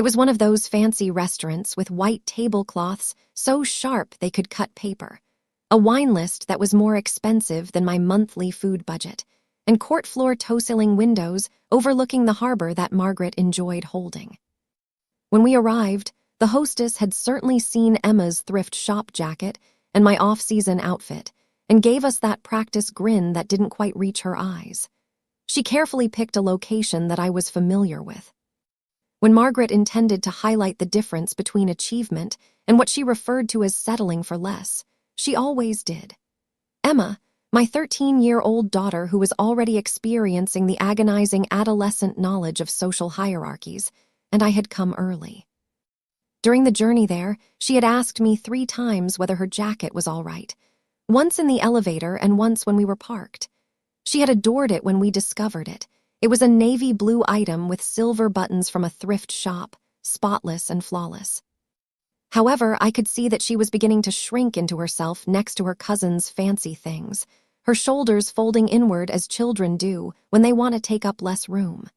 It was one of those fancy restaurants with white tablecloths so sharp they could cut paper, a wine list that was more expensive than my monthly food budget, and court-floor toe-ceiling windows overlooking the harbor that Margaret enjoyed holding. When we arrived, the hostess had certainly seen Emma's thrift shop jacket and my off-season outfit, and gave us that practice grin that didn't quite reach her eyes. She carefully picked a location that I was familiar with. When Margaret intended to highlight the difference between achievement and what she referred to as settling for less, she always did. Emma, my 13-year-old daughter who was already experiencing the agonizing adolescent knowledge of social hierarchies, and I had come early. During the journey there, she had asked me 3 times whether her jacket was all right, once in the elevator and once when we were parked. She had adored it when we discovered it. It was a navy blue item with silver buttons from a thrift shop, spotless and flawless. However, I could see that she was beginning to shrink into herself next to her cousin's fancy things, her shoulders folding inward as children do when they want to take up less room.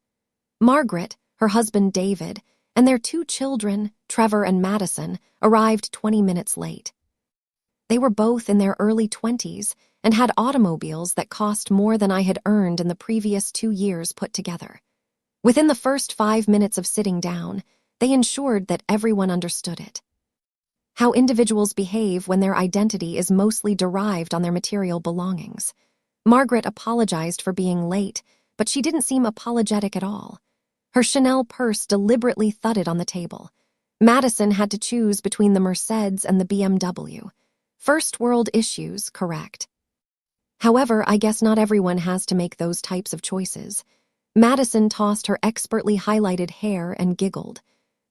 Margaret, her husband David, and their 2 children, Trevor and Madison, arrived 20 minutes late. They were both in their early 20s and had automobiles that cost more than I had earned in the previous 2 years put together. Within the first 5 minutes of sitting down, they ensured that everyone understood it. How individuals behave when their identity is mostly derived on their material belongings. Margaret apologized for being late, but she didn't seem apologetic at all. Her Chanel purse deliberately thudded on the table. Madison had to choose between the Mercedes and the BMW. First world issues, correct. However, I guess not everyone has to make those types of choices. Madison tossed her expertly highlighted hair and giggled.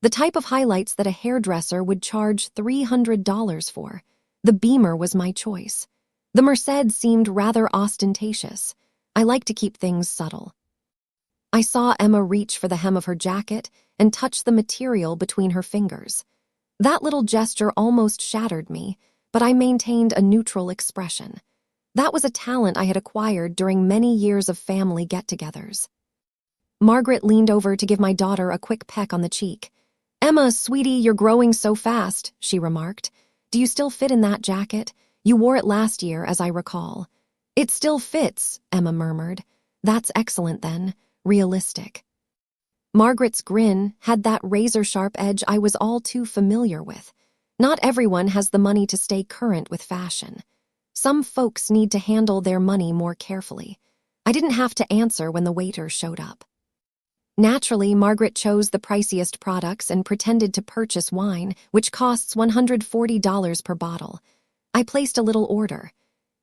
The type of highlights that a hairdresser would charge $300 for. The Beamer was my choice. The Mercedes seemed rather ostentatious. I like to keep things subtle. I saw Emma reach for the hem of her jacket and touch the material between her fingers. That little gesture almost shattered me, but I maintained a neutral expression. That was a talent I had acquired during many years of family get-togethers. Margaret leaned over to give my daughter a quick peck on the cheek. "Emma, sweetie, you're growing so fast," she remarked. "Do you still fit in that jacket? You wore it last year, as I recall." "It still fits," Emma murmured. "That's excellent then. Realistic." Margaret's grin had that razor-sharp edge I was all too familiar with. Not everyone has the money to stay current with fashion. Some folks need to handle their money more carefully. I didn't have to answer when the waiter showed up. Naturally, Margaret chose the priciest products and pretended to purchase wine, which costs $140 per bottle. I placed a little order.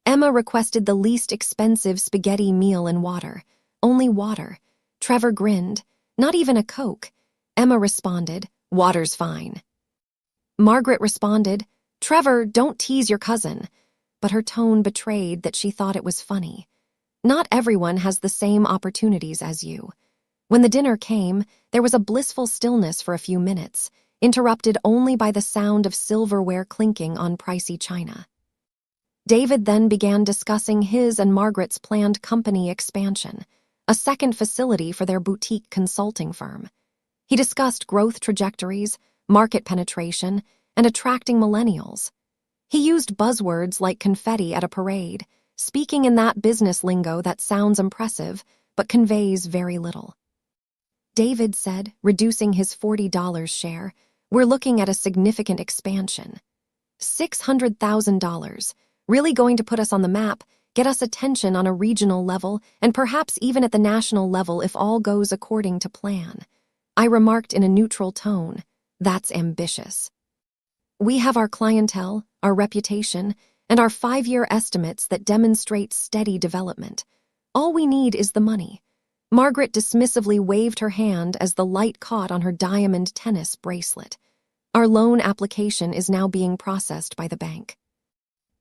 Emma requested the least expensive spaghetti meal and water. Only water. Trevor grinned. "Not even a Coke." Emma responded, "Water's fine." Margaret responded, "Trevor, don't tease your cousin." But her tone betrayed that she thought it was funny. Not everyone has the same opportunities as you. When the dinner came, there was a blissful stillness for a few minutes, interrupted only by the sound of silverware clinking on pricey china. David then began discussing his and Margaret's planned company expansion, a second facility for their boutique consulting firm. He discussed growth trajectories, market penetration, and attracting millennials. He used buzzwords like confetti at a parade, speaking in that business lingo that sounds impressive but conveys very little. David said, reducing his $40 share, "We're looking at a significant expansion. $600,000, really going to put us on the map, get us attention on a regional level, and perhaps even at the national level if all goes according to plan." I remarked in a neutral tone, "That's ambitious." "We have our clientele, our reputation, and our 5-year estimates that demonstrate steady development. All we need is the money." Margaret dismissively waved her hand as the light caught on her diamond tennis bracelet. "Our loan application is now being processed by the bank.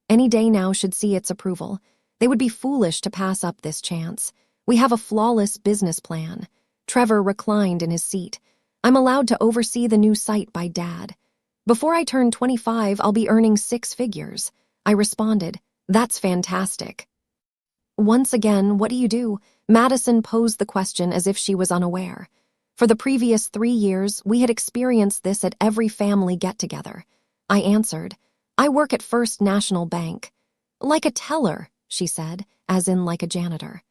Any day now should see its approval. They would be foolish to pass up this chance. We have a flawless business plan." Trevor reclined in his seat. "I'm allowed to oversee the new site by Dad. Before I turn 25, I'll be earning 6 figures. I responded, "That's fantastic." Once again, what do you do? Madison posed the question as if she was unaware. For the previous 3 years, we had experienced this at every family get-together. I answered, I work at First National Bank. Like a teller, she said, as in like a janitor.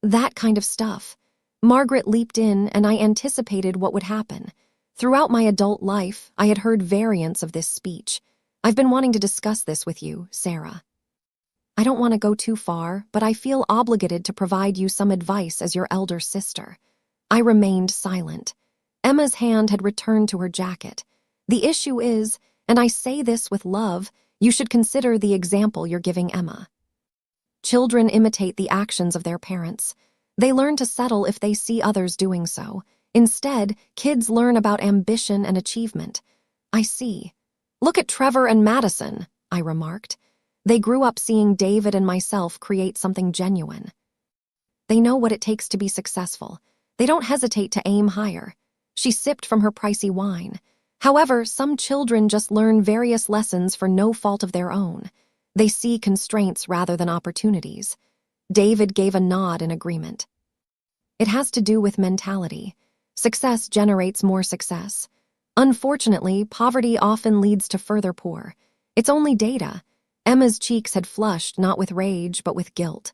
That kind of stuff. Margaret leaped in, and I anticipated what would happen. Throughout my adult life, I had heard variants of this speech. I've been wanting to discuss this with you, Sarah. I don't want to go too far, but I feel obligated to provide you some advice as your elder sister. I remained silent. Emma's hand had returned to her jacket. The issue is, and I say this with love, you should consider the example you're giving Emma. Children imitate the actions of their parents. They learn to settle if they see others doing so. Instead, kids learn about ambition and achievement. I see. Look at Trevor and Madison, I remarked. They grew up seeing David and myself create something genuine. They know what it takes to be successful. They don't hesitate to aim higher. She sipped from her pricey wine. However, some children just learn various lessons for no fault of their own. They see constraints rather than opportunities. David gave a nod in agreement. It has to do with mentality. Success generates more success. Unfortunately, poverty often leads to further poor. It's only data. Emma's cheeks had flushed not with rage but with guilt.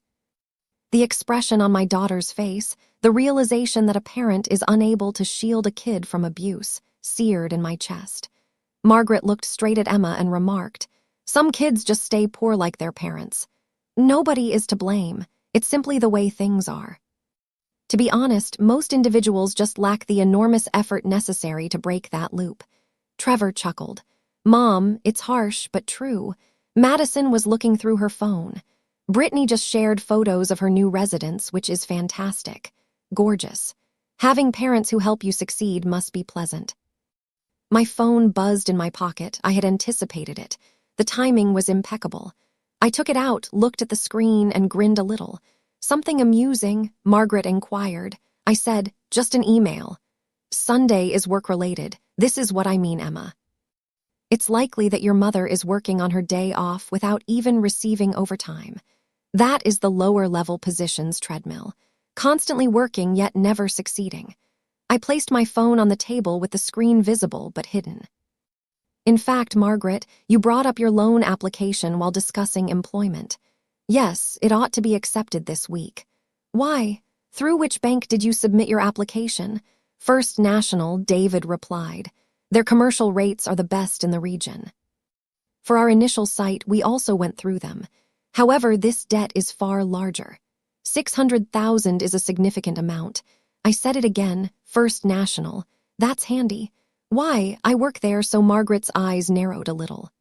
The expression on my daughter's face, the realization that a parent is unable to shield a kid from abuse, seared in my chest. Margaret looked straight at Emma and remarked, Some kids just stay poor like their parents. Nobody is to blame. It's simply the way things are. To be honest, most individuals just lack the enormous effort necessary to break that loop. Trevor chuckled. Mom, it's harsh, but true. Madison was looking through her phone. Brittany just shared photos of her new residence, which is fantastic. Gorgeous. Having parents who help you succeed must be pleasant. My phone buzzed in my pocket. I had anticipated it. The timing was impeccable. I took it out, looked at the screen, and grinned a little. Something amusing, Margaret inquired. I said, just an email. Sunday is work-related. This is what I mean, Emma. It's likely that your mother is working on her day off without even receiving overtime. That is the lower-level positions treadmill. Constantly working yet never succeeding. I placed my phone on the table with the screen visible but hidden. In fact, Margaret, you brought up your loan application while discussing employment. Yes, it ought to be accepted this week. Why? Through which bank did you submit your application? First National, David replied. Their commercial rates are the best in the region. For our initial site, we also went through them. However, this debt is far larger. $600,000 is a significant amount. I said it again, First National. That's handy. Why? I work there, so Margaret's eyes narrowed a little.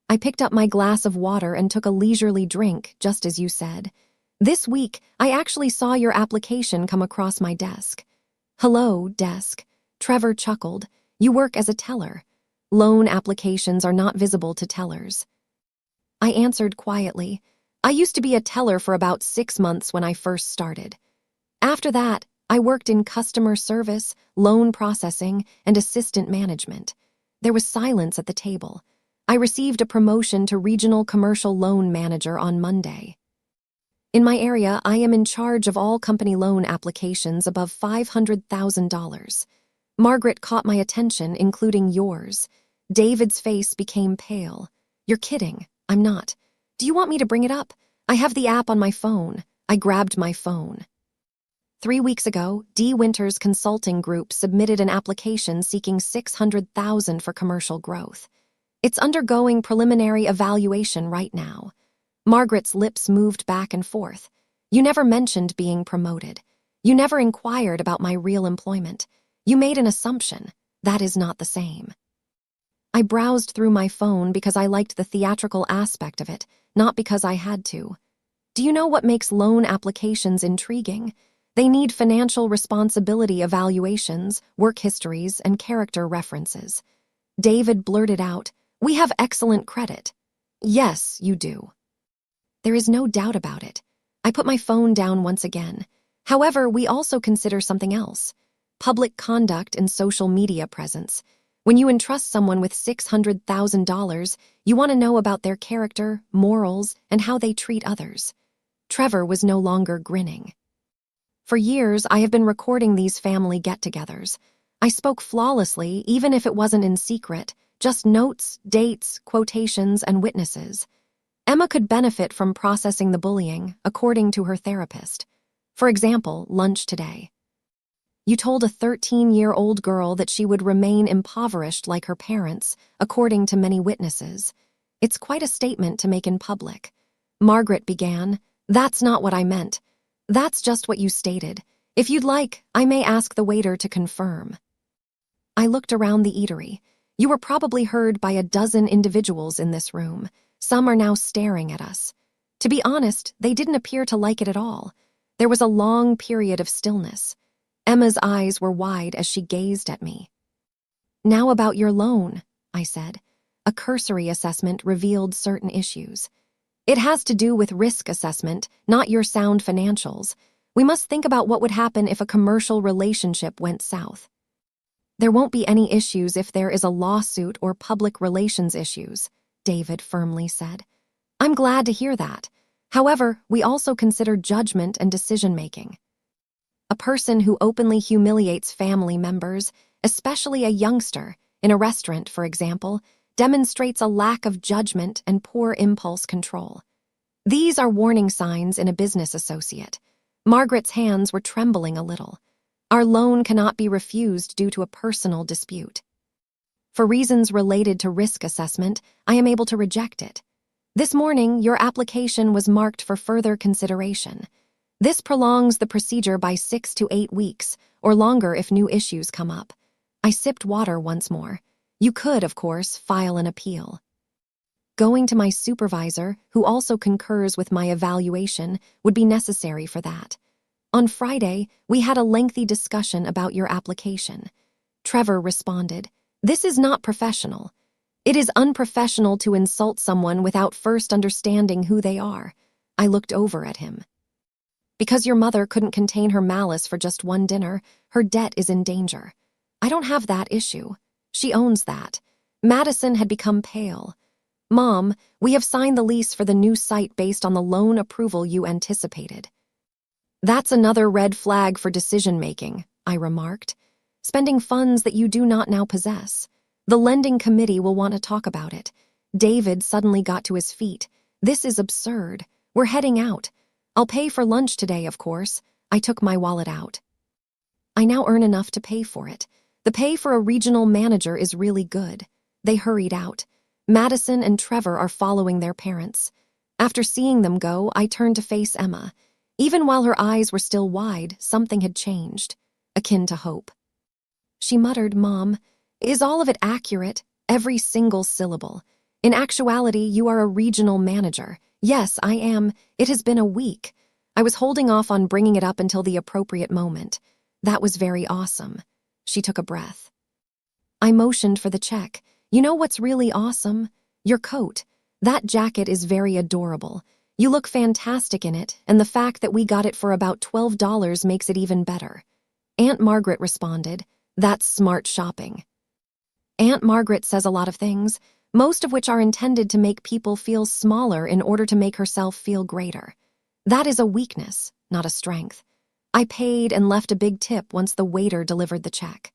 I picked up my glass of water and took a leisurely drink, just as you said. This week, I actually saw your application come across my desk. Hello, desk. Trevor chuckled. You work as a teller. Loan applications are not visible to tellers. I answered quietly. I used to be a teller for about 6 months when I first started. After that, I worked in customer service, loan processing, and assistant management. There was silence at the table. I received a promotion to regional commercial loan manager on Monday. In my area, I am in charge of all company loan applications above $500,000. Margaret caught my attention, including yours. David's face became pale. You're kidding. I'm not. Do you want me to bring it up? I have the app on my phone. I grabbed my phone. 3 weeks ago, D. Winters Consulting Group submitted an application seeking $600,000 for commercial growth. It's undergoing preliminary evaluation right now. Margaret's lips moved back and forth. You never mentioned being promoted. You never inquired about my real employment. You made an assumption. That is not the same. I browsed through my phone because I liked the theatrical aspect of it, not because I had to. Do you know what makes loan applications intriguing? They need financial responsibility evaluations, work histories, and character references. David blurted out, "We have excellent credit." Yes, you do. There is no doubt about it. I put my phone down once again. However, we also consider something else. Public conduct and social media presence. When you entrust someone with $600,000, you want to know about their character, morals, and how they treat others. Trevor was no longer grinning. For years, I have been recording these family get-togethers. I spoke flawlessly, even if it wasn't in secret, just notes, dates, quotations, and witnesses. Emma could benefit from processing the bullying, according to her therapist. For example, lunch today. You told a 13-year-old girl that she would remain impoverished like her parents, according to many witnesses. It's quite a statement to make in public. Margaret began, "That's not what I meant. That's just what you stated. If you'd like, I may ask the waiter to confirm." I looked around the eatery. You were probably heard by a dozen individuals in this room. Some are now staring at us. To be honest, they didn't appear to like it at all. There was a long period of stillness. Emma's eyes were wide as she gazed at me. "Now about your loan," I said. A cursory assessment revealed certain issues. "It has to do with risk assessment, not your sound financials. We must think about what would happen if a commercial relationship went south." "There won't be any issues if there is a lawsuit or public relations issues," David firmly said. "I'm glad to hear that. However, we also consider judgment and decision-making. A person who openly humiliates family members, especially a youngster, in a restaurant, for example, demonstrates a lack of judgment and poor impulse control. These are warning signs in a business associate." Margaret's hands were trembling a little. "Our loan cannot be refused due to a personal dispute. For reasons related to risk assessment, I am able to reject it. This morning, your application was marked for further consideration. This prolongs the procedure by 6 to 8 weeks, or longer if new issues come up." I sipped water once more. "You could, of course, file an appeal." Going to my supervisor, who also concurs with my evaluation, would be necessary for that. On Friday, we had a lengthy discussion about your application. Trevor responded, "This is not professional. It is unprofessional to insult someone without first understanding who they are." I looked over at him. "Because your mother couldn't contain her malice for just one dinner, her debt is in danger. I don't have that issue. She owns that." Madison had become pale. "Mom, we have signed the lease for the new site based on the loan approval you anticipated." "That's another red flag for decision-making," I remarked. "Spending funds that you do not now possess. The lending committee will want to talk about it." David suddenly got to his feet. "This is absurd. We're heading out. I'll pay for lunch today, of course." I took my wallet out. I now earn enough to pay for it. The pay for a regional manager is really good. They hurried out. Madison and Trevor are following their parents. After seeing them go, I turned to face Emma. Even while her eyes were still wide, something had changed, akin to hope. She muttered, "Mom, is all of it accurate? Every single syllable. In actuality, you are a regional manager." "Yes, I am. It has been a week. I was holding off on bringing it up until the appropriate moment. That was very awesome." She took a breath. I motioned for the check. "You know what's really awesome? Your coat. That jacket is very adorable. You look fantastic in it, and the fact that we got it for about $12 makes it even better." Aunt Margaret responded, "That's smart shopping." Aunt Margaret says a lot of things, most of which are intended to make people feel smaller in order to make herself feel greater. That is a weakness, not a strength. I paid and left a big tip once the waiter delivered the check.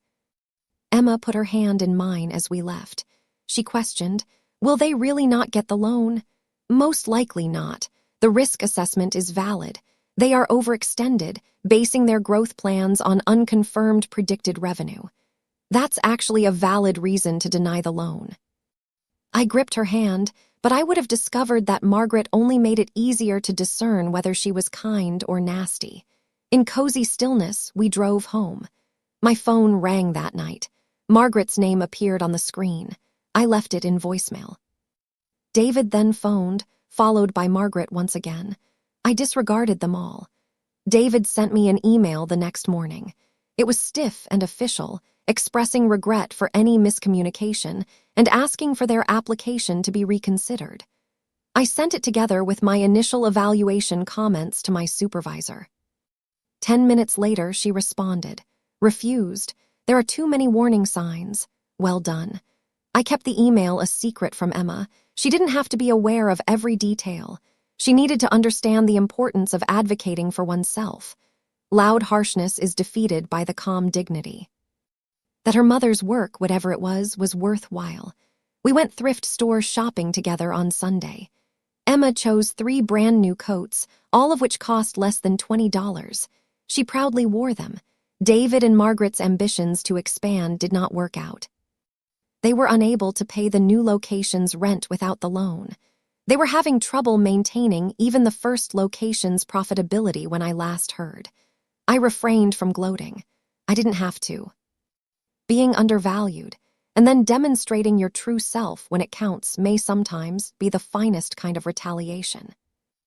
Emma put her hand in mine as we left. She questioned, "Will they really not get the loan?" "Most likely not. The risk assessment is valid. They are overextended, basing their growth plans on unconfirmed predicted revenue. That's actually a valid reason to deny the loan." I gripped her hand, but I would have discovered that Margaret only made it easier to discern whether she was kind or nasty. In cozy stillness, we drove home. My phone rang that night. Margaret's name appeared on the screen. I left it in voicemail. David then phoned, followed by Margaret once again. I disregarded them all. David sent me an email the next morning. It was stiff and official, expressing regret for any miscommunication and asking for their application to be reconsidered. I sent it together with my initial evaluation comments to my supervisor. 10 minutes later, she responded. "Refused. There are too many warning signs. Well done." I kept the email a secret from Emma. She didn't have to be aware of every detail. She needed to understand the importance of advocating for oneself. Loud harshness is defeated by the calm dignity. That her mother's work, whatever it was worthwhile. We went thrift store shopping together on Sunday. Emma chose 3 brand new coats, all of which cost less than $20. She proudly wore them. David and Margaret's ambitions to expand did not work out. They were unable to pay the new location's rent without the loan. They were having trouble maintaining even the first location's profitability when I last heard. I refrained from gloating. I didn't have to. Being undervalued, and then demonstrating your true self when it counts may sometimes be the finest kind of retaliation.